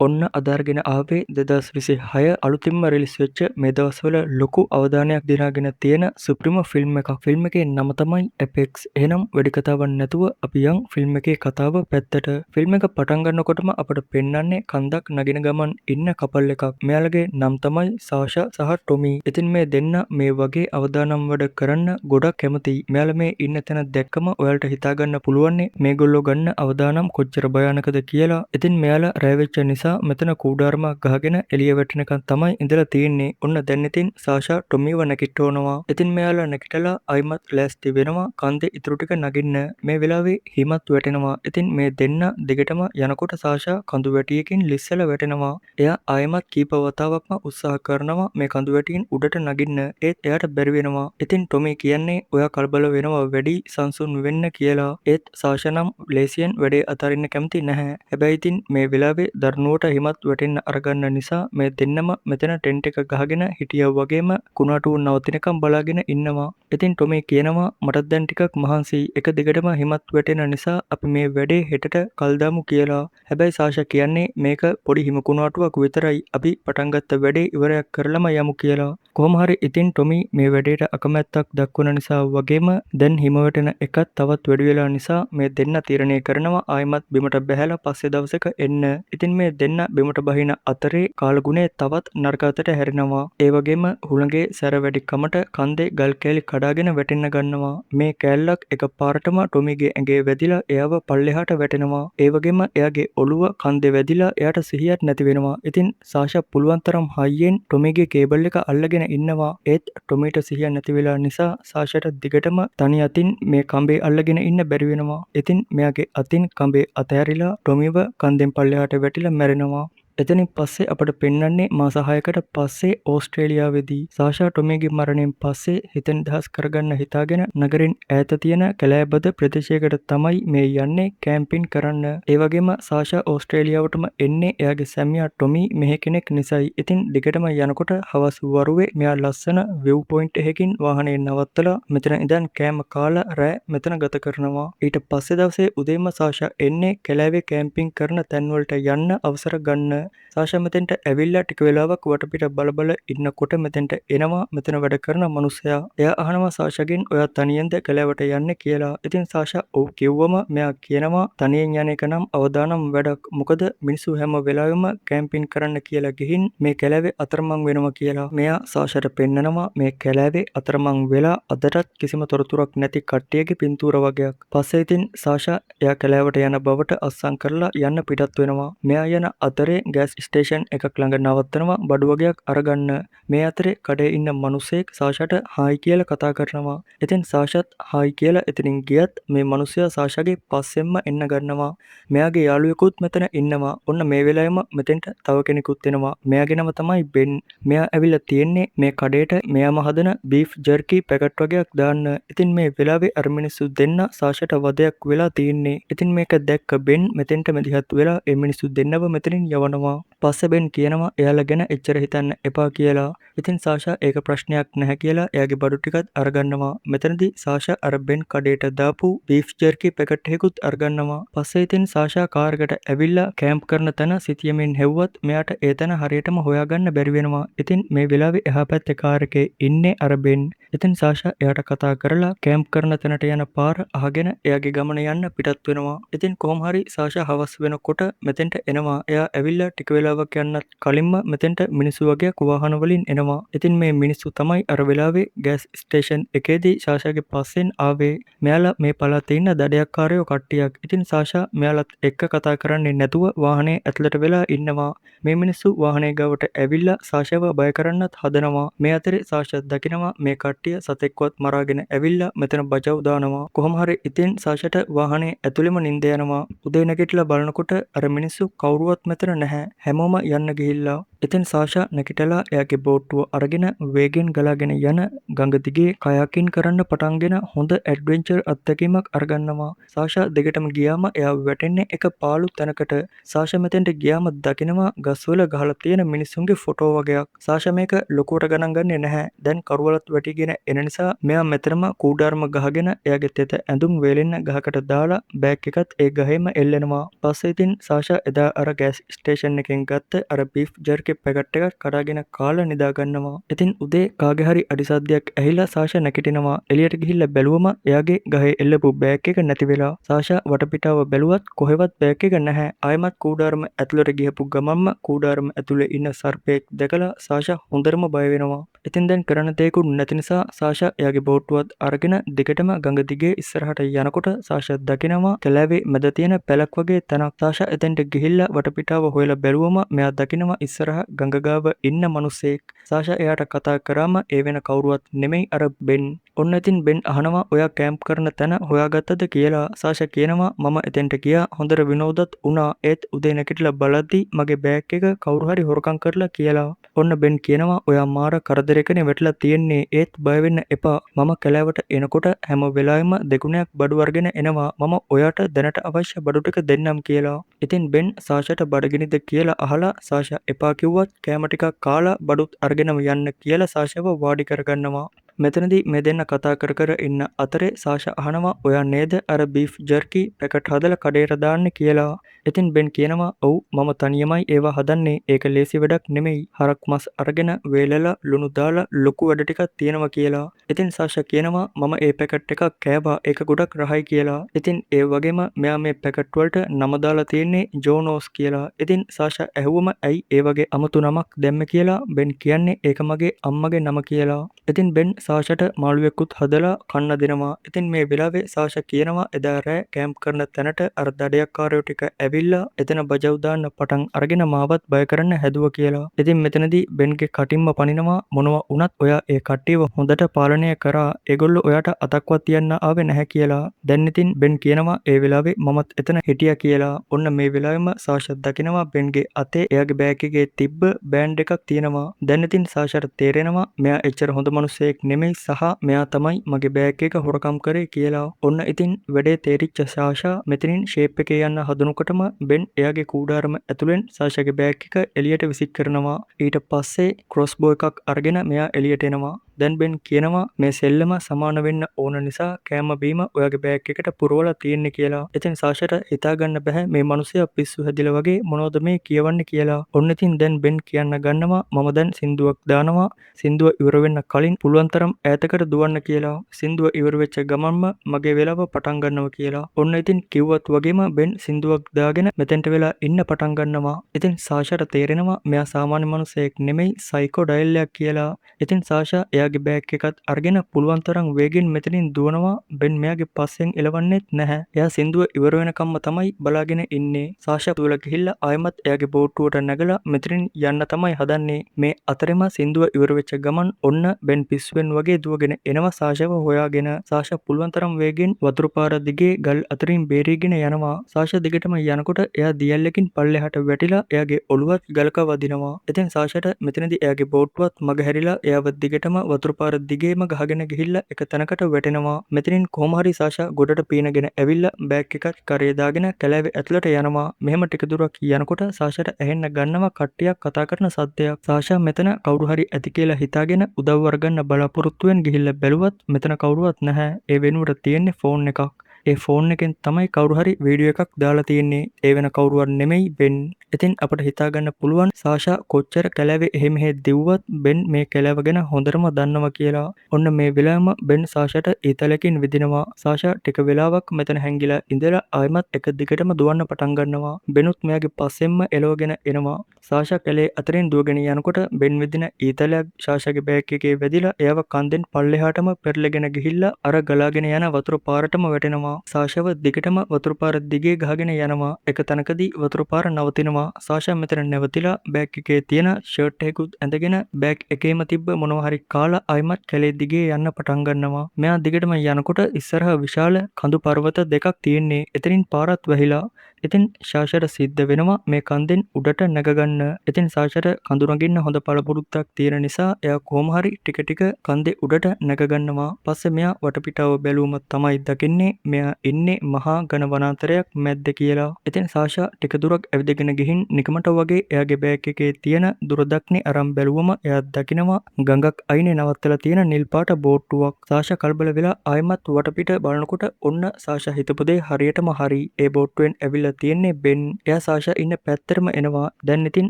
ඔන්න අදාරගෙන ආවේ 2026 අලුතින්ම රිලිස් වෙච්ච මේ දවස්වල ලොකු අවධානයක් දිනාගෙන තියෙන සුප්‍රීම ෆිල්ම් එකක්. ෆිල්ම් එකේ නම තමයි Apex. එහෙනම් වැඩි කතාවක් නැතුව අපි යන් ෆිල්ම් එකේ කතාව පැත්තට. ෆිල්ම් එක පටන් ගන්නකොටම අපට පෙන්වන්නේ කන්දක් නගින ගමන් ඉන්න කපල් එකක්. මෙයාලගේ නම් තමයි සාෂා සහ ටොමි. ඉතින් මේ දෙන්න මේ වගේ අවදානම් වැඩ කරන්න ගොඩක් කැමතියි. මෙයාලා මේ ඉන්න තැන දැක්කම ඔයාලට හිතා ගන්න පුළුවන් මේගොල්ලෝ ගන්න අවදානම් කොච්චර භයානකද කියලා. ඉතින් මෙයාලා රැ වෙච්ච නිසා මෙතන කූඩාරමක් ගහගෙන එළිය වැටෙනකන් තමයි ඉඳලා තියෙන්නේ. ඔන්න දැන් ඉතින් සාෂා ටොමීව නැගිටවනවා. ඉතින් මෙයාලා නැගිටලා අයිමත් ලෑස්ති වෙනවා කන්දේ ඉතුරු ටික නගින්න. මේ වෙලාවේ හිමත් වැටෙනවා. ඉතින් මේ දෙන්න දිගටම යනකොට සාෂා කඳු වැටියකින් ලිස්සලා වැටෙනවා. එයා ආයිමත් කීප වතාවක්ම උත්සාහ කරනවා මේ කඳු වැටියෙන් උඩට නගින්න. ඒත් එයාට බැරි වෙනවා. ඉතින් ටොමී කියන්නේ ඔයා කලබල වෙනවා වැඩි සංසුන් වෙන්න කියලා. ඒත් සාෂා නම් ලේසියෙන් වැඩේ අතාරින්න කැමති නැහැ. හැබැයි ඉතින් මේ වෙලාවේ දරුණුවට හිමත් වැටෙන්න අරගන්න නිසා මේ දෙන්නම මෙතන ටෙන්ට් එක ගහගෙන හිටියා වගේම කුණාටුව නවතිනකම් බලාගෙන ඉන්නවා. ඉතින් ටොමී කියනවා මටත් දැන් ටිකක් මහන්සියි. එක දිගටම හිමත් වැටෙන නිසා අපි මේ වැඩේ හෙටට කල් දාමු කියලා. හැබැයි සාෂා කියන්නේ මේක පොඩි හිම කුණාටුවක් විතරයි. අපි පටන් ගත්ත වැඩේ ඉවරයක් කරලම යමු කියලා. කොහොම හරි ඉතින් ටොමී මේ වැඩේට අකමැත්තක් දක්වන නිසා වගේම දැන් හිම වැටෙන එකත් තවත් වැඩි වෙලා නිසා මේ දෙන්න තීරණය කරනවා ආයිමත් බිමට බැහැලා පස්සේ දවසක එන්න. ඉතින් මේ දෙන්න බිමට බහින අතරේ කාලගුණේ තවත් නරක අතට හැරෙනවා. ඒ වගේම හුළඟේ සැර වැඩි කමට කන්දේ ගල් කෑලි කඩාගෙන වැටෙන්න ගන්නවා. මේ කෑල්ලක් එකපාරටම ටොමීගේ ඇඟේ වැදිලා එයාව පල්ලෙහාට වැටෙනවා. ඒ වගේම එයාගේ ඔළුව කන්දේ වැදිලා එයාට සිහියක් නැති වෙනවා. ඉතින් සාෂා පුළුවන් තරම් හයියෙන් ටොමීගේ කේබල් එක අල්ලගෙන ඉන්නවා. ඒත් ටොමීට සිහිය නැති වෙලා නිසා සාෂාට දිගටම තනි අතින් මේ කඹේ අල්ලගෙන ඉන්න බැරි වෙනවා. ඉතින් මෙයාගේ අතින් කඹේ අතහැරිලා ටොමීව කන්දෙන් පල්ලෙහාට වැටිලා මැරෙනවා. එතනින් පස්සේ අපට පෙන්වන්නේ මාස 6කට පස්සේ ඕස්ට්‍රේලියාවේදී සාෂා ටොමීගේ මරණයෙන් පස්සේ හිත නිදහස් කරගන්න හිතාගෙන නගරෙන් ඈත තියෙන කැලෑබද ප්‍රදේශයකට තමයි මේ යන්නේ කැම්පින් කරන්න. ඒ වගේම සාෂා ඕස්ට්‍රේලියාවටම එන්නේ එයාගේ සැමියා ටොමී මෙහෙ කෙනෙක් නිසායි. ඉතින් දිගටම යනකොට හවස් වරුවේ මෙයා ලස්සන විව් පොයින්ට් එකකින් වාහනේ නවත්තලා මෙතන ඉඳන් කෑම කාලා රෑ මෙතන ගත කරනවා. ඊට පස්සේ දවසේ උදේම සාෂා එන්නේ කැලෑවේ කැම්පින් කරන තැන්වලට යන්න අවසර ගන්න. සාෂා මෙතෙන්ට ඇවිල්ලා ටික වෙලාවක් වටපිට බල ඉන්නකොට මෙතෙන්ට එනවා මෙතන වැඩ කරන මිනිසයා. එයා අහනවා සාෂාගෙන් ඔයා තනියෙන්ද කැලෑවට යන්නේ කියලා. ඉතින් සාෂා ඔව් කිව්වම මෙයා කියනවා තනියෙන් යන එක නම් අවදානම් වැඩක්. මොකද මිනිස්සු හැම වෙලාවෙම කැම්පින් කරන්න කියලා ගිහින් මේ කැලෑවේ අතරමං වෙනවා කියලා. මෙයා සාෂාට පෙන්නනවා මේ කැලෑවේ අතරමං වෙලා අදටත් කිසිම තොරතුරක් නැති කට්ටියගේ පින්තූර වගේක්. පස්සේ ඉතින් සාෂා එයා කැලෑවට යන බවට අස්සම් කරලා යන්න පිටත් වෙනවා. මෙයා යන අතරේ ගෑස් ස්ටේෂන් එකක් ළඟ නවත්තනවා බඩු වගේක් අරගන්න. මේ අතරේ කඩේ ඉන්න මිනිහෙක් සාෂාට හායි කියලා කතා කරනවා. ඉතින් සාෂාත් හායි කියලා එතනින් ගියත් මේ මිනිහයා සාෂාගේ පස්සෙන්ම එන්න ගන්නවා. මෙයාගේ යාළුවෙකුත් මෙතන ඉන්නවා. ඔන්න මේ වෙලාවෙම මෙතෙන්ට තව කෙනෙකුත් එනවා. මෙයාගේ නම තමයි බෙන්. මෙයා ඇවිල්ලා තියෙන්නේ මේ කඩේට මෙයාම හදන බීෆ් ජර්කි පැකට් වගේක් දාන්න. ඉතින් මේ වෙලාවේ අර මිනිස්සු දෙන්න සාෂාට වදයක් වෙලා තියෙන්නේ. ඉතින් මේක දැක්ක බෙන් මෙතෙන්ට මෙදිහත් වෙලා ඒ මිනිස්සු දෙන්නව මෙතනින් යවනවා. පස්සේ බෙන් කියනවා එයාලා ගැන එච්චර හිතන්න එපා කියලා. ඉතින් සාෂා ඒක ප්‍රශ්නයක් නැහැ කියලා එයාගේ බඩු ටිකත් අරගන්නවා. මෙතනදී සාෂා අර බෙන් කඩේට දාපු බීෆ් ජර්කි පැකට් එකකුත් අරගන්නවා. පස්සේ ඉතින් සාෂා කාර් එකට ඇවිල්ලා කැම්ප් කරන තැන සිතියමින් හෙව්වත් මෙයාට ඒ තැන හරියටම හොයාගන්න බැරි වෙනවා. ඉතින් මේ වෙලාවේ එහා පැත්තේ කාර් එකේ ඉන්නේ අර බෙන්. ඉතින් සාෂා එයාට කතා කරලා කැම්ප් කරන තැනට යන පාර අහගෙන එයාගේ ගමන යන්න පිටත් වෙනවා. ඉතින් කොහොම හරි සාෂා හවස් වෙනකොට මෙතෙන්ට එනවා. එයා ඇවිල්ලා ටික වෙලාවක් යන්නත් කලින්ම මෙතෙන්ට මිනිස්සු වගේක් වාහන වලින් එනවා. ඉතින් මේ මිනිස්සු තමයි අර වෙලාවේ ගෑස් ස්ටේෂන් එකේදී සාෂාගේ පස්සෙන් ආවේ. මෙයාලා මේ පළාතේ ඉන්න දඩයක්කාරයෝ කට්ටියක්. ඉතින් සාෂා මෙයාලත් එක්ක කතා කරන්නේ නැතුව වාහනේ ඇතුළට වෙලා ඉන්නවා. මේ මිනිස්සු වාහනේ ගාවට ඇවිල්ලා සාෂාව බය කරන්නත් හදනවා. මේ අතරේ සාෂා දකිනවා මේ කට්ටිය සතෙක්වත් මරාගෙන ඇවිල්ලා මෙතන බජව් දානවා. කොහොම හරි ඉතින් සාෂාට වාහනේ ඇතුළෙම නිින්ද යනවා. උදේ නැගිටලා බලනකොට අර මිනිස්සු කවුරුවත් මෙතන නැහැ. හැමෝම යන්න ගිහිල්ලා. ඉතින් සාෂා නැගිටලා එයාගේ බෝට්ටුව අරගෙන වේගෙන් ගලාගෙන යන ගඟ දිගේ කයාකින් කරන්න පටන්ගෙන හොඳ ඇඩ්වෙන්චර් අත්දැකීමක් අරගන්නවා. සාෂා දිගටම ගියාම එයා වැටෙන්නේ එක පාළු තැනකට. සාෂා මෙතෙන්ට ගියාම දකිනවා ගස්වල ගහලා තියෙන මිනිස්සුන්ගේ ෆොටෝ වගේක්. සාෂා මේක ලොකුවට ගණන් ගන්නේ නැහැ. දැන් කරුවලත් වැටිගෙන එන නිසා මෙයා මෙතනම කූඩාරම ගහගෙන එයාගේ තෙත ඇඳුම් වේලෙන්න ගහකට දාලා බෑග් එකත් ඒ ගහේම එල්ලෙනවා. පස්සේ ඉතින් සාෂා එදා අර ගෑස් ස්ටේෂන් එකෙන් ගත්ත අර බීෆ් ජර්කි පැකට් එකක් කඩාගෙන කාලා නිදා ගන්නවා. ඉතින් උදේ කාගේ හරි අඩිසද්දයක් ඇහිලා සාෂා නැගිටිනවා. එළියට ගිහිල්ලා බැලුවම එයාගේ ගහේ එල්ලපු බෑග් එක නැති වෙලා. සාෂා වටපිටාව බැලුවත් කොහෙවත් බෑග් එක නැහැ. ආයෙමත් කූඩාරම ඇතුළට ගිහපු ගමන්ම කූඩාරම ඇතුලේ ඉන්න සර්පෙක් දැකලා සාෂා හොඳටම බය වෙනවා. ඉතින් දැන් කරන්න දෙයක්වත් නැති නිසා සාෂා එයාගේ බෝට්ටුවත් අරගෙන දිගටම ගඟ දිගේ ඉස්සරහට යනකොට සාෂා දකිනවා කැලෑවේ මැද තියෙන පැලක් වගේ තැනක්. සාෂා එතෙන්ට ගිහිල්ලා වටපිටාව හොයලා බැලුවම මෙයා දකිනවා ඉස්සරහ ගඟ ගාව ඉන්න මිනිස්සෙක්. සාෂා එයාට කතා කරාම ඒ වෙන කවුරුවත් නෙමෙයි අර බෙන්. ඔන්න ඉතින් බෙන් අහනවා ඔයා කැම්ප් කරන තැන හොයාගත්තද කියලා. සාෂා කියනවා මම එතෙන්ට ගියා හොඳට විනෝදත් වුණා. ඒත් උදේ නැගිටලා බලද්දි මගේ බෑග් එක කවුරු හරි හොරකම් කරලා කියලා. ඔන්න බෙන් කියනවා ඔයා මාර කරදරයකනේ වැටලා තියෙන්නේ. ඒත් බය වෙන්න එපා. මම කැලෑවට එනකොට හැම වෙලාවෙම දෙගුණයක් බඩු අරගෙන එනවා. මම ඔයාට දැනට අවශ්‍ය බඩු ටික දෙන්නම් කියලා. ඉතින් බෙන් සාෂාට බඩගිනිද කියලා අහලා සාෂා එපා කිව්වත් කෑම ටිකක් කාලා බඩුත් අරගෙනම යන්න කියලා සාෂාව වාඩි කරගන්නවා. මෙතනදී මේ දෙන්න කතා කර ඉන්න අතරේ සාෂා අහනවා ඔයා නේද අර බීෆ් ජර්කි පැකට් හදලා කඩේට දාන්නේ කියලා. ඉතින් බෙන් කියනවා ඔව් මම තනියමයි ඒවා හදන්නේ. ඒක ලේසි වැඩක් නෙමෙයි. හරක් මස් අරගෙන වේලලා ලුණු දාලා ලොකු වැඩ ටිකක් තියෙනවා කියලා. ඉතින් සාෂා කියනවා මම ඒ පැකට් එකක් කෑවා. ඒක ගොඩක් රහයි කියලා. ඉතින් ඒ වගේම මෙයා මේ පැකට් වලට නම දාලා තියෙන්නේ ජෝනෝස් කියලා. ඉතින් සාෂා ඇහුවම ඇයි ඒ වගේ අමුතු නමක් දැම්මේ කියලා බෙන් කියන්නේ ඒක මගේ අම්මගේ නම කියලා. ඉතින් බෙන් සාෂාට මාළුවෙකුත් හදලා කන්න දෙනවා. ඉතින් මේ වෙලාවේ සාෂා කියනවා එදා රෑ කැම්ප් කරන තැනට අර දඩයක්කාරයෝ ටික ඇවිල්ලා එතන බජව් දාන්න පටන් අරගෙන මාවත් බය කරන්න හැදුවා කියලා. ඉතින් මෙතනදී බෙන්ගේ කටින්ම පනිනවා මොනවා වුණත් ඔයා ඒ කට්ටියව හොඳට පාලනය කරා. ඒගොල්ලෝ ඔයාට අතක්වත් තියන්න ආවේ නැහැ කියලා. දැන් ඉතින් බෙන් කියනවා ඒ වෙලාවේ මමත් එතන හිටියා කියලා. ඔන්න මේ වෙලාවෙම සාෂා දකිනවා බෙන්ගේ අතේ එයාගේ බෑග් එකේ තිබ්බ බෑන්ඩ් එකක් තියෙනවා. දැන් ඉතින් සාෂාට තේරෙනවා මෙයා එච්චර හොඳ මිනිහෙක් නෙමෙයි සහ මෙයා තමයි මගේ බෑග් එක හොරකම් කරේ කියලා. ඔන්න ඉතින් වැඩේ තේරිච්ච සාෂා මෙතනින් ෂේප් එකේ යන්න හදනකොටම බෙන් එයාගේ කූඩාරම ඇතුලෙන් සාෂාගේ බෑග් එක එළියට විසික් කරනවා. ඊට පස්සේ ක්‍රොස්බෝ එකක් අරගෙන මෙයා එළියට එනවා. දැන් බෙන් කියනවා මේ සෙල්ලම සමාන වෙන්න ඕන නිසා කෑම බීම ඔයාගේ බෑග් එකට පුරවලා තියෙන්නේ කියලා. ඉතින් සාෂාට හිතා ගන්න බෑ මේ මිනිහයා පිස්සු හැදිලා වගේ මොනවද මේ කියවන්නේ කියලා. ඔන්න ඉතින් දැන් බෙන් කියන්න ගන්නවා මම දැන් සින්දුවක් දානවා. සින්දුව ඉවර වෙන්න කලින් පුළුවන් තරම් ඈතකට දුවන්න කියලා. සින්දුව ඉවර වෙච්ච ගමන්ම මගේ වෙලාව පටන් ගන්නවා කියලා. ඔන්න ඉතින් කිව්වත් වගේම බෙන් සින්දුවක් දාගෙන මෙතෙන්ට වෙලා ඉන්න පටන් ගන්නවා. ඉතින් සාෂාට තේරෙනවා මෙයා සාමාන්‍ය මිනිහෙක් නෙමෙයි සයිකෝ ඩයල්ලයක් කියලා. ඉතින් සාෂා එයාගේ බෑග් එකත් අරගෙන පුළුවන් තරම් වේගෙන් මෙතනින් දුවනවා. බෙන් මෙයාගේ පස්සෙන් එලවන්නෙත් නැහැ. එයා සින්දුව ඉවර වෙනකම්ම තමයි බලාගෙන ඉන්නේ. සාෂා තුල ගිහිල්ලා ආයෙමත් එයාගේ බෝට්ටුවට නැගලා මෙතනින් යන්න තමයි හදන්නේ. මේ අතරෙම සින්දුව ඉවර වෙච්ච ගමන් ඔන්න බෙන් පිස්සුවෙන් වගේ දුවගෙන එනවා සාෂාව හොයාගෙන. සාෂා පුළුවන් තරම් වේගෙන් වතුර පාර දිගේ ගල් අතරින් බේරීගෙන යනවා. සාෂා දිගටම යනකොට එයා දියැලකින් පල්ලෙහාට වැටිලා එයාගේ ඔළුවත් ගලක වදිනවා. ඉතින් සාෂාට මෙතනදී එයාගේ බෝට්ටුවත් මග හැරිලා එයාව දිගටම වතුර පාර දිගේම ගහගෙන ගිහිල්ලා එක තැනකට වැටෙනවා. මෙතනින් කොහොම හරි සාෂා ගොඩට පීනගෙන ඇවිල්ලා බෑග් එකත් කරේ දාගෙන කැලෑවේ ඇතුළට යනවා. මෙහෙම ටික දුරක් යනකොට සාෂාට ඇහෙන්න ගන්නවා කට්ටියක් කතා කරන සද්දයක්. සාෂා මෙතන කවුරු හරි ඇති කියලා හිතාගෙන උදව් අරගන්න බලාපොරොත්තුවෙන් ගිහිල්ලා බැලුවත් මෙතන කවුරුවත් නැහැ. ඒ වෙනුවට තියෙන්නේ ෆෝන් එකක්. ඒ ෆෝන් එකෙන් තමයි කවුරු හරි වීඩියෝ එකක් දාලා තියෙන්නේ. ඒ වෙන කවුරුවත් නෙමෙයි බෙන්. ඉතින් අපිට හිතා ගන්න පුළුවන් සාෂා කොච්චර කැලෑවේ එහෙ මෙහෙ දිව්වත් බෙන් මේ කැලෑව ගැන හොඳටම දන්නවා කියලා. ඔන්න මේ වෙලාවම බෙන් සාෂාට ඊතලකින් විදිනවා. සාෂා ටික වෙලාවක් මෙතන හැංගිලා ඉඳලා ආයෙමත් එක දිගටම දුවන්න පටන් ගන්නවා. බෙනුත් මෙයාගේ පස්සෙන්ම එලවගෙන එනවා. සාෂා කැලේ අතරින් දුවගෙන යනකොට බෙන් විදින ඊතලයක් සාෂාගේ බෑග් එකේ වැදිලා එයාව කන්දෙන් පල්ලෙහාටම පෙරලගෙන ගිහිල්ලා අර ගලාගෙන යන වතුර පාරටම වැටෙනවා. සාෂාව දිගටම වතුර පාර දිගේ ගහගෙන යනවා. එක තැනකදී වතුර පාර නවතිනවා. සාෂා මෙතන නැවතිලා බෑග් එකේ තියෙන ෂර්ට් එකකුත් ඇඳගෙන බෑග් එකේම තිබ්බ මොනවා හරි කාලා ආයිමත් කැලේ දිගේ යන්න පටන් ගන්නවා. මෙයා දිගටම යනකොට ඉස්සරහ විශාල කඳු පර්වත දෙකක් තියෙන්නේ. එතනින් පාරත් වැහිලා. ඉතින් ශාෂට සිද්ධ වෙනවා මේ කන්දෙන් උඩට නැගගන්න. ඉතින් සාෂට කඳු නගින්න හොඳ පළපුරුද්දක් තියෙන නිසා එයා කොහොම හරි ටික ටික කන්දේ උඩට නැගගන්නවා. පස්සේ මෙයා වටපිටාව බැලුවම තමයි දකින්නේ මෙයා ඉන්නේ මහා ඝන වනාන්තරයක් මැද්දේ කියලා. ඉතින් සාෂා ටික දුරක් ඇවිදගෙන ගිහින් නිකමට වගේ එයාගේ බෑග් එකේ තියෙන දුරදක්නේ අරන් බැලුවම එයා දකිනවා ගඟක් අයිනේ නවත්තලා තියෙන නිල් පාට බෝට්ටුවක්. සාෂා කලබල වෙලා ආයෙමත් වටපිට බලනකොට ඔන්න සාෂා හිතපු දේ හරියටම හරි. ඒ බෝට්ටුවෙන් ඇවිල්ලා තියෙන්නේ බෙන්. එයා සාෂා ඉන්න පැත්තටම එනවා. දැන් ඉතින්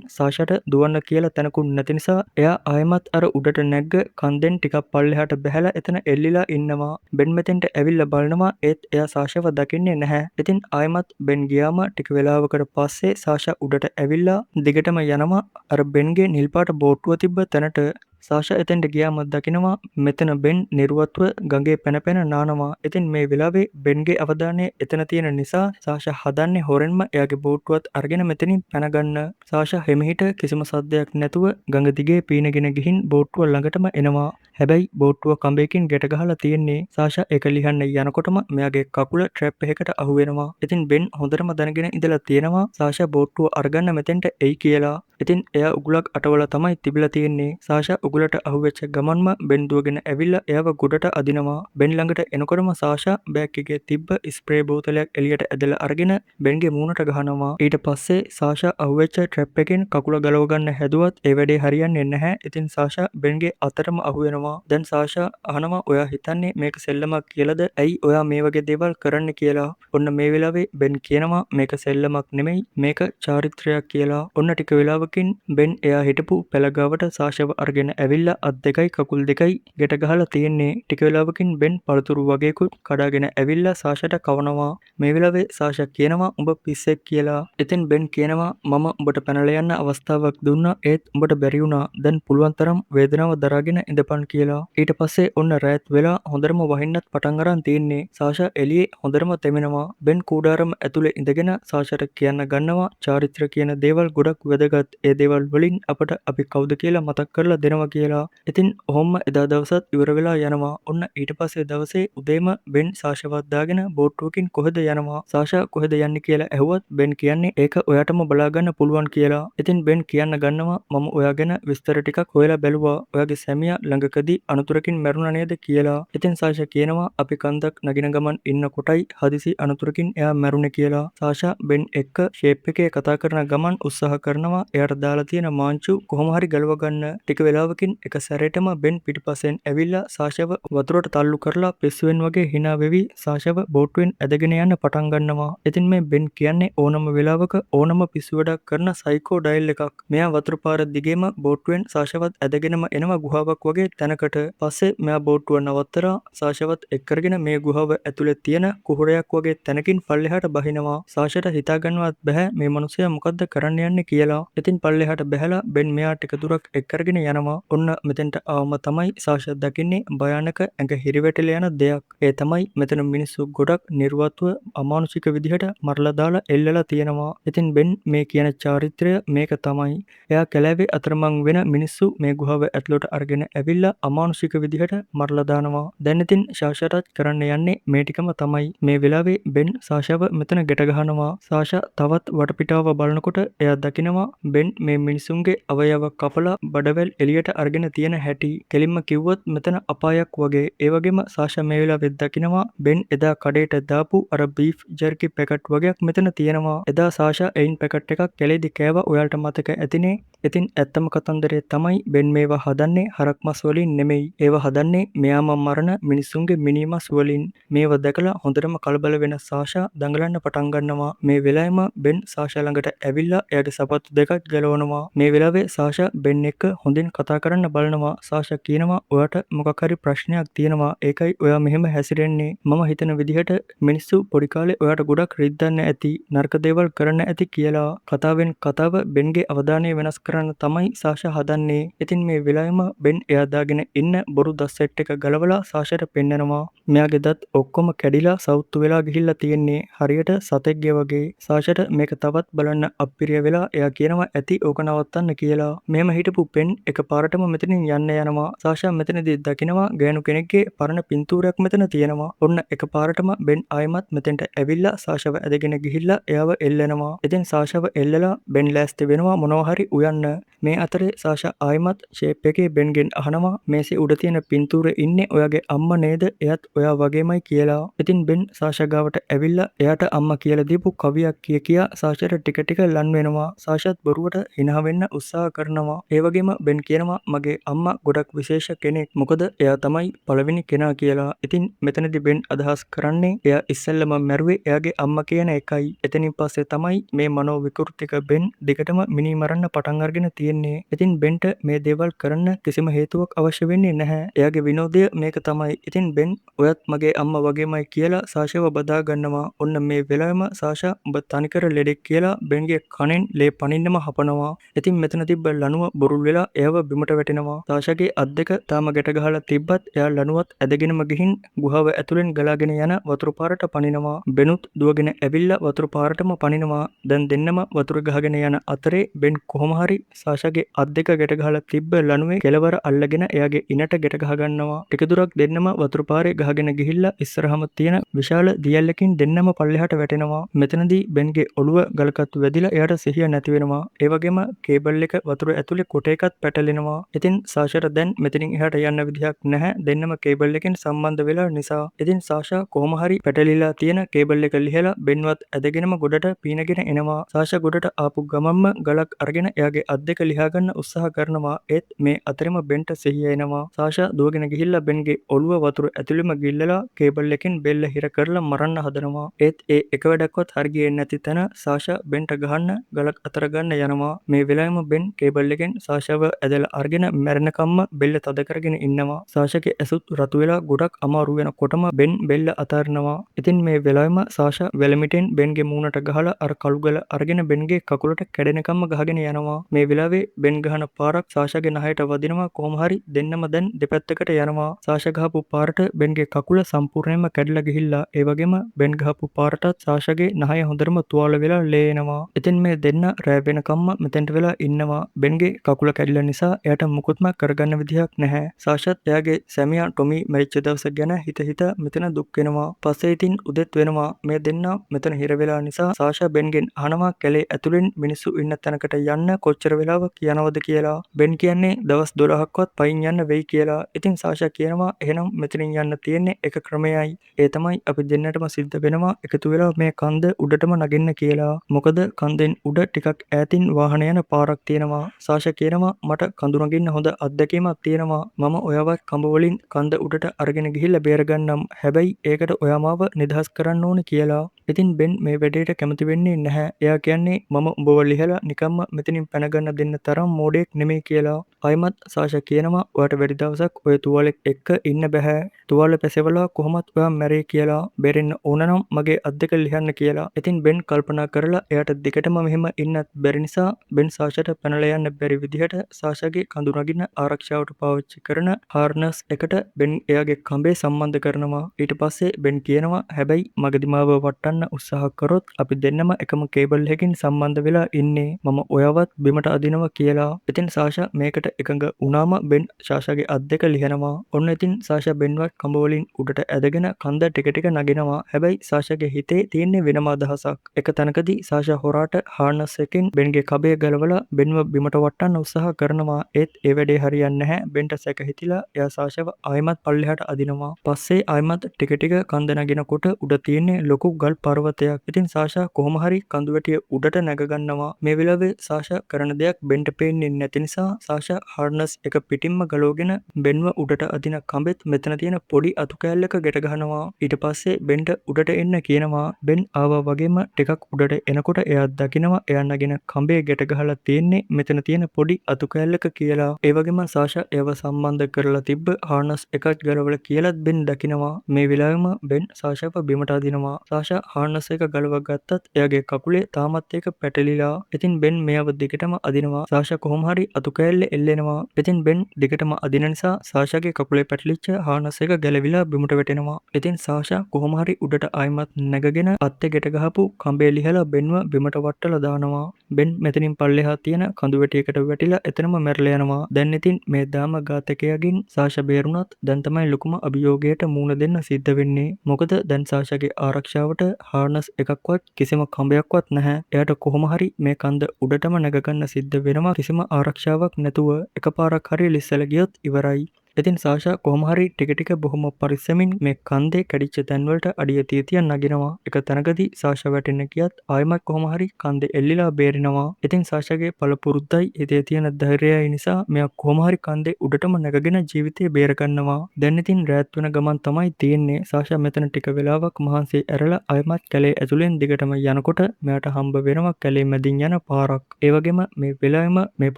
සාෂාට දුවන්න කියලා තැනකුත් නැති නිසා එයා ආයෙමත් අර උඩට නැග්ග කන්දෙන් ටිකක් පල්ලෙහාට බැහැලා එතන එල්ලිලා ඉන්නවා. බෙන් මෙතෙන්ට ඇවිල්ලා බලනවා ඒත් එයා සාෂාව දකින්නේ නැහැ. ඉතින් ආයෙමත් බෙන් ගියාම ටික වෙලාවකට පස්සේ සාෂා උඩට ඇවිල්ලා දිගටම යනවා අර බෙන්ගේ නිල් පාට බෝට්ටුව තිබ්බ තැනට. සාෂා එතෙන්ට ගියාම දකිනවා මෙතන බෙන් නිර්වත්ව ගඟේ පැන පැන නානවා. ඉතින් මේ වෙලාවේ බෙන්ගේ අවධානය එතන තියෙන නිසා සාෂා හදන්නේ හොරෙන්ම එයාගේ බෝට්ටුවත් අරගෙන මෙතනින් පැන ගන්න. සාෂා හිමිහිට කිසිම සද්දයක් නැතුව ගඟ දිගේ පීනගෙන ගිහින් බෝට්ටුව ළඟටම එනවා. හැබැයි බෝට්ටුව කඹයකින් ගැට ගහලා තියෙන්නේ. සාෂා ඒක ලිහන්න යනකොටම මෙයාගේ කකුල ට්‍රැප් එකකට අහු වෙනවා. ඉතින් බෙන් හොඳටම දැනගෙන ඉඳලා තියෙනවා සාෂා බෝට්ටුව අරගන්න මෙතෙන්ට එයි කියලා. ඉතින් එයා උගුලක් අටවලා තමයි තිබිලා තියෙන්නේ. සාෂා උගුලට අහුවෙච්ච ගමන්ම බෙන් දුවගෙන ඇවිල්ලා එයාව ගොඩට අදිනවා. බෙන් ළඟට එනකොටම සාෂා බෑග් එකේ තිබ්බ ස්ප්‍රේ බෝතලයක් එළියට ඇදලා අරගෙන බෙන්ගේ මූණට ගහනවා. ඊට පස්සේ සාෂා අහුවෙච්ච ට්‍රැප් එකෙන් කකුල ගලව ගන්න හැදුවත් ඒ වැඩේ හරියන්නේ නැහැ. ඉතින් සාෂා බෙන්ගේ අතටම අහු වෙනවා. දැන් සාෂා අහනවා ඔයා හිතන්නේ මේක සෙල්ලමක් කියලාද? ඇයි ඔයා මේ වගේ දේවල් කරන්න කියලා. ඔන්න මේ වෙලාවේ බෙන් කියනවා මේක සෙල්ලමක් නෙමෙයි මේක චාරිත්‍රයක් කියලා. ඔන්න ටික වෙලාවකින් බෙන් එයා හිටපු පැලගාවට සාෂාව අරගෙන ඇවිල්ලා අත් දෙකයි කකුල් දෙකයි ගැට ගහලා තියෙන්නේ. ටික වෙලාවකින් බෙන් පළතුරු වගේකුත් කඩාගෙන ඇවිල්ලා සාෂාට කවනවා. මේ වෙලාවේ සාෂා කියනවා උඹ පිස්සෙක් කියලා. ඉතින් බෙන් කියනවා මම උඹට පැනලා යන්න අවස්ථාවක් දුන්නා ඒත් උඹට බැරි වුණා. දැන් පුළුවන් තරම් වේදනාව දරාගෙන ඉඳපන් කියලා. ඊට පස්සේ ඔන්න රෑත් වෙලා හොඳටම වහින්නත් පටන් අරන් තියෙන්නේ. සාෂා එළියේ හොඳටම තෙමෙනවා. බෙන් කූඩාරම ඇතුලේ ඉඳගෙන සාෂාට කියන්න ගන්නවා චාරිත්‍ර කියන දේවල් ගොඩක් වැදගත්. ඒ දේවල් වලින් අපට අපි කවුද කියලා මතක් කරලා දෙනවා කියලා. ඉතින් ඔහොම එදා දවසත් ඉවර වෙලා යනවා. ඔන්න ඊට පස්සේ දවසේ උදේම බෙන් සාෂාවත් දාගෙන බෝට්ටුවකින් කොහෙද යනවා. සාෂා කොහෙද යන්නේ කියලා ඇහුවත් බෙන් කියන්නේ ඒක ඔයාටම බලා ගන්න පුළුවන් කියලා. ඉතින් බෙන් කියන්න ගන්නවා මම ඔයා ගැන විස්තර ටිකක් හොයලා බැලුවා. ඔයාගේ සැමියා ළඟකදී අනතුරකින් මැරුණා නේද කියලා. ඉතින් සාෂා කියනවා අපි කන්දක් නගින ගමන් ඉන්න කොටයි හදිසි අනතුරකින් එයා මැරුණේ කියලා. සාෂා බෙන් එක්ක ෂේප් එකේ කතා කරන ගමන් උත්සාහ කරනවා එයාට දාලා තියෙන මාංචු කොහොම හරි ගලව ගන්න. ටික වෙලාවකින් එක සැරේටම බෙන් පිටිපස්සෙන් ඇවිල්ලා සාෂාව වතුරට තල්ලු කරලා පිස්සුවෙන් වගේ hina වෙවි සාෂාව බෝට්ටුවෙන් ඇදගෙන යන්න පටන් ගන්නවා. ඉතින් මේ බෙන් කියන්නේ ඕනම වෙලාවක ඕනම පිස්සු වැඩක් කරන සයිකෝ ඩයල් එකක්. මෙයා වතුර පාර දිගේම බෝට්ටුවෙන් සාෂාවත් ඇදගෙනම එනවා ගුහාවක් වගේ තැනකට. පස්සේ මෙයා බෝට්ටුව නවත්තලා සාෂාවත් එක්කරගෙන මේ ගුහාව ඇතුලේ තියෙන කුහරයක් වගේ තැනකින් පල්ලෙහාට බහිනවා. සාෂාට හිතා ගන්නවත් බෑ මේ මිනිස්සයා මොකද්ද කරන්න යන්නේ කියලා. ඉතින් පල්ලෙහාට බැහැලා බෙන් මෙයා ටික දුරක් එක්කරගෙන යනවා. ඔන්න මෙතෙන්ට ආවම තමයි සාෂා දකින්නේ භයානක ඇඟ හිරිවැටලා යන දෙයක්. ඒ තමයි මෙතන මිනිස්සු ගොඩක් නිර්වත්ව අමානුෂික විදිහට මරලා දාලා එල්ලලා තියෙනවා. ඉතින් බෙන් මේ කියන චාරිත්‍රය මේක තමයි. එයා කැලෑවේ අතරමං වෙන මිනිස්සු මේ ගුහාව ඇතුළට අරගෙන ඇවිල්ලා අමානුෂික විදිහට මරලා දානවා. දැන් ඉතින් සාෂාටත් කරන්න යන්නේ මේ ටිකම තමයි. මේ වෙලාවේ බෙන් සාෂාව මෙතන ගැට ගහනවා. සාෂා තවත් වටපිටාව බලනකොට එයා දකිනවා බෙන් මේ මිනිසුන්ගේ අවයව කපලා බඩවැල් එළියට අරගෙන තියෙන හැටි. කෙලින්ම කිව්වොත් මෙතන අපායක් වගේ. ඒ වගේම සාෂා මේ වෙලාවෙත් දකිනවා බෙන් එදා කඩේට දාපු අර බීෆ් ජර්කි පැකට් වගේක් මෙතන තියෙනවා. එදා සාෂා එයින් පැකට් එකක් කැලේදී කෑවා ඔයාලට මතක ඇතිනේ. ඉතින් ඇත්තම කතන්දරය තමයි බෙන් මේවා හදන්නේ හරක් මස් වලින් නෙමෙයි. ඒවා හදන්නේ මෙයාම මරණ මිනිසුන්ගේ මිනි මස් වලින්. මේවා දැකලා හොඳටම කලබල වෙන සාෂා දඟලන්න පටන් ගන්නවා. මේ වෙලාවෙම බෙන් සාෂා ළඟට ඇවිල්ලා එයාගේ සපත්තු දෙකක් ගලවනවා. මේ වෙලාවේ සාෂා බෙන් එක්ක හොඳින් කතා කරන්න බලනවා. සාෂා කියනවා ඔයාට මොකක් හරි ප්‍රශ්නයක් තියෙනවා. ඒකයි ඔයා මෙහෙම හැසිරෙන්නේ. මම හිතන විදිහට මිනිස්සු පොඩි කාලේ ඔයාට ගොඩක් රිද්දන්න ඇති, නරක දේවල් කරන්න ඇති කියලා. කතාවෙන් කතාව බෙන්ගේ අවධානය වෙනස් කරන්න තමයි සාෂා හදන්නේ. ඉතින් මේ වෙලාවෙම බෙන් එයා දාගෙන ඉන්න බොරු දත් සෙට් එක ගලවලා සාෂාට පෙන්නනවා. මෙයාගේ දත් ඔක්කොම කැඩිලා සවුත්තු වෙලා ගිහිල්ලා තියෙන්නේ හරියට සතෙක්ගේ වගේ. සාෂාට මේක තවත් බලන්න අප්පිරිය වෙලා එයා කියනවා ඇති ඕක නවත්තන්න කියලා. මෙහෙම හිටපු බෙන් එකපාරටම මෙතනින් යන්න යනවා. සාෂා මෙතනදී දකිනවා ගෑනු කෙනෙක්ගේ පරණ පින්තූරයක් මෙතන තියෙනවා. ඔන්න එකපාරටම බෙන් ආයෙමත් මෙතෙන්ට ඇවිල්ලා සාෂාව ඇදගෙන ගිහිල්ලා එයාව එල්ලනවා. ඉතින් සාෂාව එල්ලලා බෙන් ලෑස්ති වෙනවා මොනවා හරි උයන්න. මේ අතරේ සාෂා ආයෙමත් ෂේප් එකේ බෙන්ගෙන් අහනවා මේසේ උඩ තියෙන පින්තූරේ ඉන්නේ ඔයාගේ අම්මා නේද? එයත් ඔයා වගේමයි කියලා. ඉතින් බෙන් සාෂා ගාවට ඇවිල්ලා එයාට අම්මා කියලා දීපු කවියක් කියා සාෂාට ටික ටික ලන් වෙනවා. සාෂාත් බොරුවට hina වෙන්න උත්සාහ කරනවා. ඒ වගේම බෙන් කියනවා මගේ අම්මා ගොඩක් විශේෂ කෙනෙක්. මොකද එයා තමයි පළවෙනි කෙනා කියලා. ඉතින් මෙතනදී බෙන් අදහස් කරන්නේ එයා ඉස්සෙල්ලම මැරුවේ එයාගේ අම්මා කියන එකයි. එතනින් පස්සේ තමයි මේ මනෝ විකෘතික බෙන් දිගටම මිනී මරන්න පටන් අරගෙන තියෙන්නේ. ඉතින් බෙන්ට මේ දේවල් කරන්න කිසිම හේතුවක් අවශ්‍ය වෙන්නේ නැහැ. එයාගේ විනෝදය මේක තමයි. ඉතින් බෙන් ඔයත් මගේ අම්මා වගේමයි කියලා සාෂාව බදා ගන්නවා. ඔන්න මේ වෙලාවෙම සාෂා උඹ තනිකර ලෙඩෙක් කියලා බෙන්ගේ කනෙන් ලේ පනින්නම හපනවා. ඉතින් මෙතන තිබ්බ ලණුව බොරුල් වෙලා එයාව බිමට වැටෙනවා. සාෂාගේ අත් දෙක තාම ගැට ගහලා තිබ්බත් එයා ලණුවත් ඇදගෙනම ගිහින් ගුහාව ඇතුලෙන් ගලාගෙන යන වතුර පාරට පනිනවා. බෙනුත් දුවගෙන ඇවිල්ලා වතුර පාරටම පනිනවා. දැන් දෙන්නම වතුර ගහගෙන යන අතරේ බෙන් කොහොම හරි සාෂාගේ අත් දෙක ගැට ගහලා තිබ්බ ලණුවේ කෙළවර අල්ලගෙන එයාගේ ඉනට ගැට ගහ ගන්නවා. ටික දුරක් දෙන්නම වතුර පාරේ ගහගෙන ගිහිල්ලා ඉස්සරහම තියෙන විශාල දියැලකින් දෙන්නම පල්ලෙහාට වැටෙනවා. මෙතනදී බෙන්ගේ ඔළුව ගලකත් වැදිලා එයාට සිහිය නැති වෙනවා. ඒ වගේම කේබල් එක වතුර ඇතුලේ කොට එකත් පැටලෙනවා. ඉතින් සාෂාට දැන් මෙතනින් එහාට යන්න විදිහක් නැහැ. දෙන්නම කේබල් එකෙන් සම්බන්ධ වෙලා නිසා. ඉතින් සාෂා කොහොම හරි පැටලිලා තියෙන කේබල් එක ලිහලා බෙන්වත් ඇදගෙනම ගොඩට පීනගෙන එනවා. සාෂා ගොඩට ආපු ගමන්ම ගලක් අරගෙන එයාගේ අත් දෙක ලිහා ගන්න උත්සාහ කරනවා. ඒත් මේ අතරෙම බෙන්ට සිහිය එනවා. සාෂා දුවගෙන ගිහිල්ලා බෙන්ගේ ඔළුව වතුර ඇතුළෙම ගිල්ලලා කේබල් එකෙන් බෙල්ල හිර කරලා මරන්න හදනවා. ඒත් ඒ එක වැඩක්වත් හරි ගියේ නැති තැන සාෂා බෙන්ට ගහන්න ගලක් අතර ගන්න යනවා. මේ වෙලාවෙම බෙන් කේබල් එකෙන් සාෂාව ඇදලා අරගෙන මැරෙනකම්ම බෙල්ල තද කරගෙන ඉන්නවා. සාෂාගේ ඇසුත් රතු වෙලා ගොඩක් අමාරු වෙනකොටම බෙන් බෙල්ල අතාරිනවා. ඉතින් මේ වෙලාවෙම සාෂා වැලමිටෙන් බෙන්ගේ මූණට ගහලා අර කළු ගල අරගෙන බෙන්ගේ කකුලට කැඩෙනකම්ම ගහගෙන යනවා. මේ වෙලාවේ බෙන් ගහන පාරක් සාෂාගේ නහයට වදිනවා. කොහොම හරි දෙන්නම දැන් දෙපැත්තකට යනවා. සාෂා ගහපු පාරට බෙන්ගේ කකුල සම්පූර්ණයෙන්ම කැඩලා ගිහිල්ලා ඒ වගේම බෙන් ගහපු පාරටත් සාෂාගේ නහය හොඳටම තුවාල වෙලා ලේ එනවා. ඉතින් මේ දෙන්න රෑ වෙනකම්ම මෙතෙන්ට වෙලා ඉන්නවා. බෙන්ගේ කකුල කැඩිලා නිසා එයාට මුකුත්ම කරගන්න විදිහක් නැහැ. සාෂාත් එයාගේ සැමියා ටොමි මැරිච්ච දවස ගැන හිත මෙතන දුක් වෙනවා. පස්සේ ඉතින් උදෙත් වෙනවා. මේ දෙන්න මෙතන හිර වෙලා නිසා සාෂා බෙන්ගෙන් අහනවා කැලේ ඇතුලෙන් මිනිස්සු ඉන්න තැනකට යන්න කොච්චර වෙලාවක් යනවද කියලා. බෙන් කියන්නේ දවස් 12ක්වත් පයින් යන්න වෙයි කියලා. ඉතින් සාෂා කියනවා එහෙනම් මෙතනින් යන්න තියෙන්නේ එක ක්‍රමයයි. ඒ තමයි අපි දෙන්නටම සිද්ධ වෙනවා එකතු වෙලා මේ කන්ද උඩටම නගින්න කියලා. මොකද කන්දෙන් උඩ ටිකක් ඈතින් වාහන යන පාරක් තියෙනවා. සාෂා කියනවා මට කඳු නගින්න හොඳ අත්දැකීමක් තියෙනවා. මම ඔයාවත් කඹ වලින් කන්ද උඩට අරගෙන ගිහිල්ලා බේරගන්නම්. හැබැයි ඒකට ඔයා මාව නිදහස් කරන්න ඕනේ කියලා. ඉතින් බෙන් මේ වැඩේට කැමති වෙන්නේ නැහැ. එයා කියන්නේ මම උඹව ලිහලා නිකම්ම මෙතනින් පැන ගන්න දෙන්න තරම් මෝඩයෙක් නෙමෙයි කියලා. ආයිමත් සාෂා කියනවා ඔයාට වැඩි දවසක් ඔය තුවාලෙක් එක්ක ඉන්න බෑ. තුවාල පැසවලා කොහොමත් ඔයා මැරෙයි කියලා. බේරෙන්න ඕන නම් මගේ අත් දෙක ලිහන්න කියලා. ඉතින් බෙන් කල්පනා කරලා එයාට දිගටම මෙහෙම ඉන්නත් බැරි නිසා බෙන් සාෂාට පැනලා යන්න බැරි විදිහට සාෂාගේ කඳු නගින්න ආරක්ෂාවට පාවිච්චි කරන හාර්නස් එකට බෙන් එයාගේ කඹේ සම්බන්ධ කරනවා. ඊට පස්සේ බෙන් කියනවා හැබැයි මගදී මාව වටන්න උත්සාහ කරොත් අපි දෙන්නම එකම කේබල් එකකින් සම්බන්ධ වෙලා ඉන්නේ. මම ඔයාවත් බිමට අදිනවා කියලා. ඉතින් සාෂා මේකට එකඟ වුණාම බෙන් සාෂාගේ අත් දෙක ලිහනවා. ඔන්න ඉතින් සාෂා බෙන්වත් කඹ වලින් උඩට ඇදගෙන කන්ද ටික ටික නගිනවා. හැබැයි සාෂාගේ හිතේ තියෙන්නේ වෙනම අදහසක්. එක තැනකදී සාෂා හොරාට හාර්නස් එකෙන් බෙන්ගේ කබේ ගලවලා බෙන්ව බිමට වටන්න උත්සාහ කරනවා. ඒත් ඒ වැඩේ හරියන්නේ නැහැ. බෙන්ට සැක හිතිලා එයා සාෂාව ආයෙමත් පල්ලෙහාට අදිනවා. පස්සේ ආයෙමත් ටික ටික කන්ද නගිනකොට උඩ තියෙන්නේ ලොකු ගල් පර්වතයක්. ඉතින් සාෂා කොහොම හරි කඳු වැටිය උඩට නැග ගන්නවා. මේ වෙලාවේ සාෂා කරන දෙයක් බෙන්ට පේන්නේ නැති නිසා සාෂා හාර්නස් එක පිටින්ම ගලවගෙන බෙන්ව උඩට අදින කඹෙත් මෙතන තියෙන පොඩි අතු කෑල්ලක ගැට ගහනවා. ඊට පස්සේ බෙන්ට උඩට එන්න කියනවා. බෙන් ආවා වගේම ටිකක් උඩට එනකොට එයා දකිනවා එයා නගින කඹේ ගැට ගහලා තියෙන්නේ මෙතන තියෙන පොඩි අතු කෑල්ලක කියලා. ඒ වගේම සාෂා එයව සම්බන්ධ කරලා තිබ්බ හාර්නස් එකක් ගලවලා කියලාත් බෙන් දකිනවා. මේ වෙලාවෙම බෙන් සාෂාව බිමට අදිනවා. සාෂා හාර්නස් එක ගලව ගත්තත් එයාගේ කකුලේ තාමත් ඒක පැටලිලා. ඉතින් බෙන් මෙයව දිගටම අදිනවා. සාෂා කොහොම හරි අතු කෑල්ලේ එල්ලෙනවා. ඉතින් බෙන් දිගටම අදින නිසා සාෂාගේ කකුලේ පැටලිච්ච හාර්නස් එක ගැලවිලා බිමට වැටෙනවා. ඉතින් සාෂා කොහොම හරි උඩට ආයිමත් නැගගෙන අත්තේ ගැට ගහපු කඹේ ලිහලා බෙන්ව බිමට වට්ටලා දානවා. බෙන් මෙතනින් පල්ලෙහා තියෙන කඳු වැටියකට වැටිලා එතනම මැරලා යනවා. දැන් ඉතින් මේ දාම ඝාතකයාගෙන් සාෂා බේරුණත් දැන් තමයි ලොකුම අභියෝගයට මුහුණ දෙන්න සිද්ධ වෙන්නේ. මොකද දැන් සාෂාගේ ආරක්ෂාවට හාර්නස් එකක්වත් කිසිම කඹයක්වත් නැහැ. එයාට කොහොම හරි මේ කන්ද උඩටම නැග ගන්න සිද්ධ වෙනවා. කිසිම ආරක්ෂාවක් නැතුව එකපාරක් හරි ලිස්සලා ගියොත් ඉවරයි. ඉතින් සාෂා කොහොම හරි ටික බොහොම පරිස්සමින් මේ කන්දේ කැඩිච්ච තැන්වලට අඩිය තියතියන් නගිනවා. එක තැනකදී සාෂා වැටෙන්න ගියත් ආයෙමත් කොහොම හරි කන්දේ එල්ලිලා බේරෙනවා. ඉතින් සාෂාගේ පළපුරුද්දයි හිතේ තියෙන ධෛර්යයයි නිසා මෙයා කොහොම හරි කන්දේ උඩටම නැගගෙන ජීවිතේ බේර ගන්නවා. දැන් ඉතින් රැත් වෙන ගමන් තමයි තියෙන්නේ. සාෂා මෙතන ටික වෙලාවක් මහන්සිය ඇරලා ආයෙමත් කැලේ ඇතුලෙන් දිගටම යනකොට මෙයාට හම්බ වෙනවා කැලේ මැදින් යන පාරක්. ඒ වගේම මේ වෙලාවෙම මේ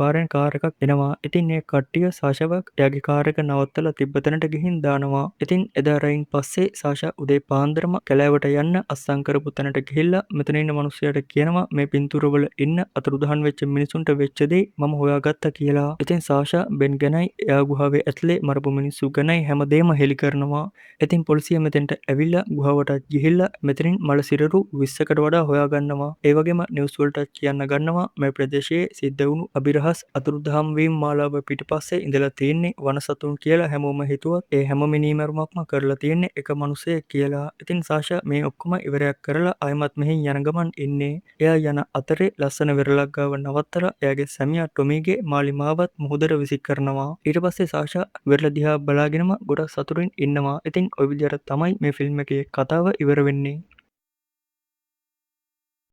පාරෙන් කාර් එකක් එනවා. ඉතින් මේ කට්ටිය සාෂාවක් එයාගේ කාර් එක නවත්තලා තිබ්බ තැනට ගිහින් දානවා. ඉතින් එදා රයින් පස්සේ සාෂා උදේ පාන්දරම කැලෑවට යන්න අස්සම් කරපු තැනට ගිහිල්ලා මෙතන ඉන්න මිනිස්සුන්ට කියනවා මේ පින්තූරවල ඉන්න අතුරුදහන් වෙච්ච මිනිසුන්ට වෙච්ච දේ මම හොයාගත්තා කියලා. ඉතින් සාෂා බෙන් ගැනයි එයා ගුහාවේ ඇතුලේ මරපු මිනිස්සු ගැනයි හැමදේම හෙලි කරනවා. ඉතින් පොලිසිය මෙතෙන්ට ඇවිල්ලා ගුහාවට ගිහිල්ලා මෙතනින් මල සිරුරු 20කට වඩා හොයාගන්නවා. ඒ වගේම නිවුස් වලට කියන්න ගන්නවා මේ ප්‍රදේශයේ සිද්ධ වුණු අබිරහස් අතුරුදහන් වීම මාලාව පිටිපස්සේ ඉඳලා තියෙන්නේ වනසතුන් කියලා හැමෝම හිතුවත් ඒ හැම මිනීමරුමක්ම කරලා තියෙන්නේ එක මිනිසෙක් කියලා. ඉතින් සාෂා මේ ඔක්කොම ඉවරයක් කරලා ආයමත් මෙහෙන් යන ගමන් ඉන්නේ. එයා යන අතරේ ලස්සන වෙරළක් ගාව නවත්තලා එයාගේ සැමියා ටොමීගේ මාලිමාවත් මුහුදට විසි කරනවා. ඊට පස්සේ සාෂා වෙරළ දිහා බලාගෙනම ගොඩක් සතුටින් ඉන්නවා. ඉතින් ওই විදිහට තමයි මේ ෆිල්ම් එකේ කතාව ඉවර වෙන්නේ.